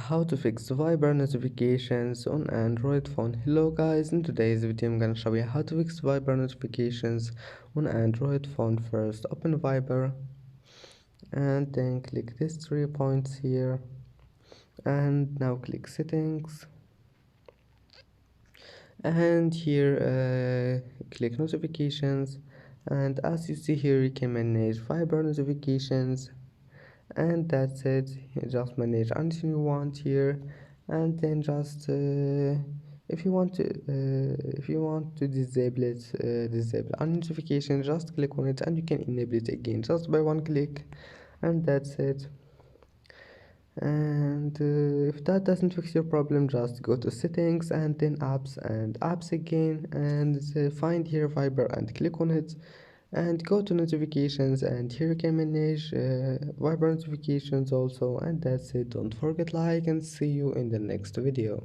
How to fix Viber notifications on Android phone. Hello guys, in today's video I'm gonna show you how to fix Viber notifications on Android phone. First open Viber and then click these 3 points here, and now click settings, and here click notifications, and as you see here you can manage Viber notifications, and that's it. You just manage anything you want here, and then just if you want to disable it, disable a notification, just click on it and you can enable it again just by one click, and that's it. And if that doesn't fix your problem, just go to settings and then apps and apps again, and find here Viber and click on it, and go to notifications, and here you can manage Viber notifications also, and that's it. Don't forget like, and see you in the next video.